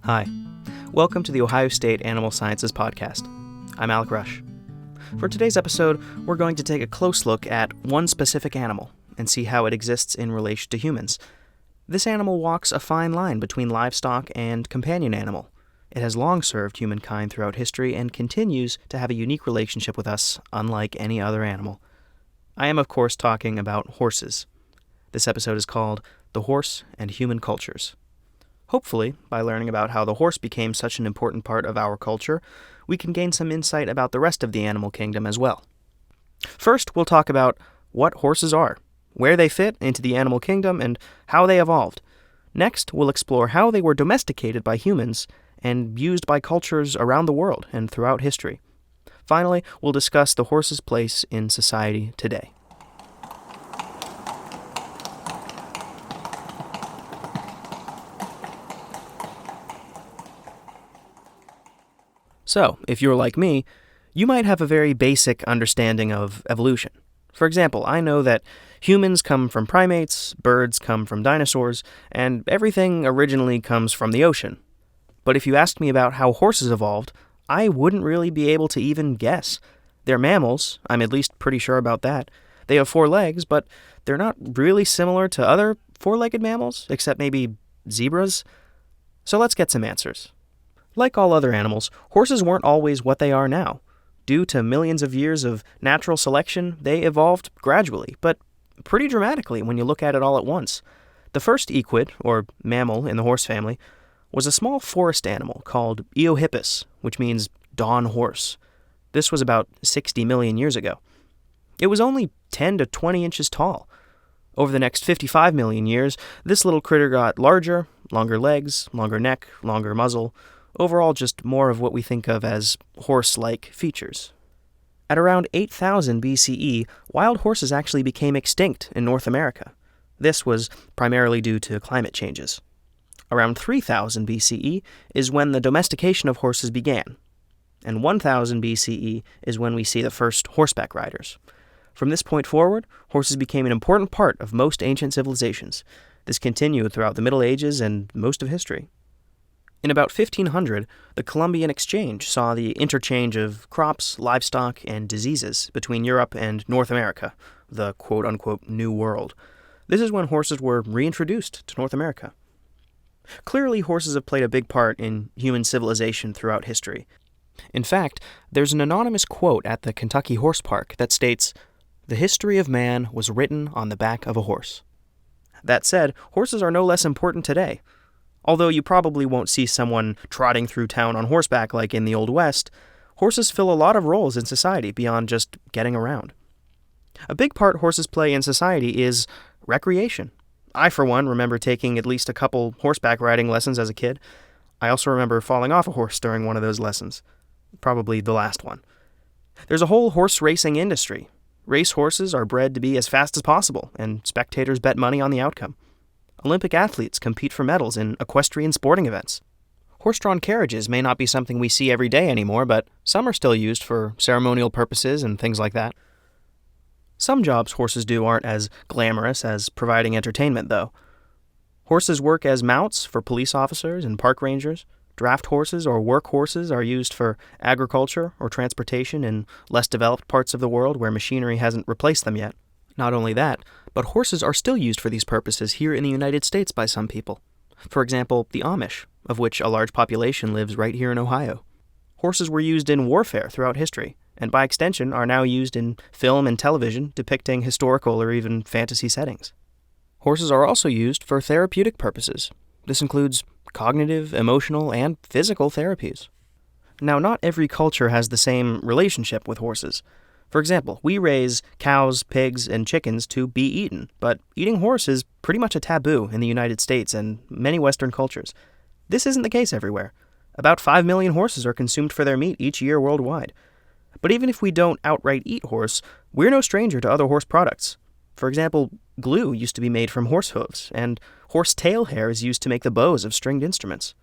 Hi. Welcome to the Ohio State Animal Sciences Podcast. I'm Alec Reusch. For today's episode, we're going to take a close look at one specific animal and see how it exists in relation to humans. This animal walks a fine line between livestock and companion animal. It has long served humankind throughout history and continues to have a unique relationship with us, unlike any other animal. I am, of course, talking about horses. This episode is called The Horse and Human Cultures. Hopefully, by learning about how the horse became such an important part of our culture, we can gain some insight about the rest of the animal kingdom as well. First, we'll talk about what horses are, where they fit into the animal kingdom, and how they evolved. Next, we'll explore how they were domesticated by humans and used by cultures around the world and throughout history. Finally, we'll discuss the horse's place in society today. So, if you're like me, you might have a very basic understanding of evolution. For example, I know that humans come from primates, birds come from dinosaurs, and everything originally comes from the ocean. But if you asked me about how horses evolved, I wouldn't really be able to even guess. They're mammals, I'm at least pretty sure about that. They have 4 legs, but they're not really similar to other 4-legged mammals, except maybe zebras. So let's get some answers. Like all other animals, horses weren't always what they are now. Due to millions of years of natural selection, they evolved gradually, but pretty dramatically when you look at it all at once. The first equid, or mammal in the horse family, was a small forest animal called Eohippus, which means dawn horse. This was about 60 million years ago. It was only 10 to 20 inches tall. Over the next 55 million years, this little critter got larger, longer legs, longer neck, longer muzzle. Overall, just more of what we think of as horse-like features. At around 8000 BCE, wild horses actually became extinct in North America. This was primarily due to climate changes. Around 3000 BCE is when the domestication of horses began, and 1000 BCE is when we see the first horseback riders. From this point forward, horses became an important part of most ancient civilizations. This continued throughout the Middle Ages and most of history. In about 1500, the Columbian Exchange saw the interchange of crops, livestock, and diseases between Europe and North America, the quote-unquote New World. This is when horses were reintroduced to North America. Clearly, horses have played a big part in human civilization throughout history. In fact, there's an anonymous quote at the Kentucky Horse Park that states, "The history of man was written on the back of a horse." That said, horses are no less important today. Although you probably won't see someone trotting through town on horseback like in the Old West, horses fill a lot of roles in society beyond just getting around. A big part horses play in society is recreation. I, for one, remember taking at least a couple horseback riding lessons as a kid. I also remember falling off a horse during one of those lessons. Probably the last one. There's a whole horse racing industry. Race horses are bred to be as fast as possible, and spectators bet money on the outcome. Olympic athletes compete for medals in equestrian sporting events. Horse-drawn carriages may not be something we see every day anymore, but some are still used for ceremonial purposes and things like that. Some jobs horses do aren't as glamorous as providing entertainment, though. Horses work as mounts for police officers and park rangers. Draft horses or work horses are used for agriculture or transportation in less developed parts of the world where machinery hasn't replaced them yet. Not only that, but horses are still used for these purposes here in the United States by some people. For example, the Amish, of which a large population lives right here in Ohio. Horses were used in warfare throughout history, and by extension are now used in film and television depicting historical or even fantasy settings. Horses are also used for therapeutic purposes. This includes cognitive, emotional, and physical therapies. Now, not every culture has the same relationship with horses. For example, we raise cows, pigs, and chickens to be eaten, but eating horse is pretty much a taboo in the United States and many Western cultures. This isn't the case everywhere. About 5 million horses are consumed for their meat each year worldwide. But even if we don't outright eat horse, we're no stranger to other horse products. For example, glue used to be made from horse hooves, and horse tail hair is used to make the bows of stringed instruments.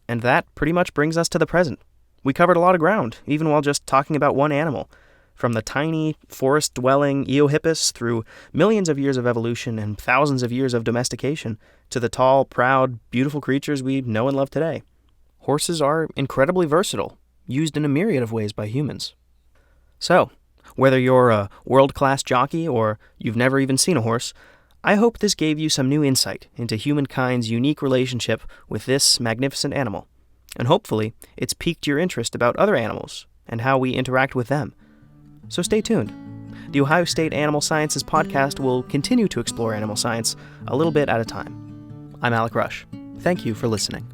And that pretty much brings us to the present. We covered a lot of ground, even while just talking about one animal. From the tiny, forest-dwelling Eohippus through millions of years of evolution and thousands of years of domestication to the tall, proud, beautiful creatures we know and love today. Horses are incredibly versatile, used in a myriad of ways by humans. So, whether you're a world-class jockey or you've never even seen a horse, I hope this gave you some new insight into humankind's unique relationship with this magnificent animal. And hopefully, it's piqued your interest about other animals and how we interact with them. So stay tuned. The Ohio State Animal Sciences podcast will continue to explore animal science a little bit at a time. I'm Alec Reusch. Thank you for listening.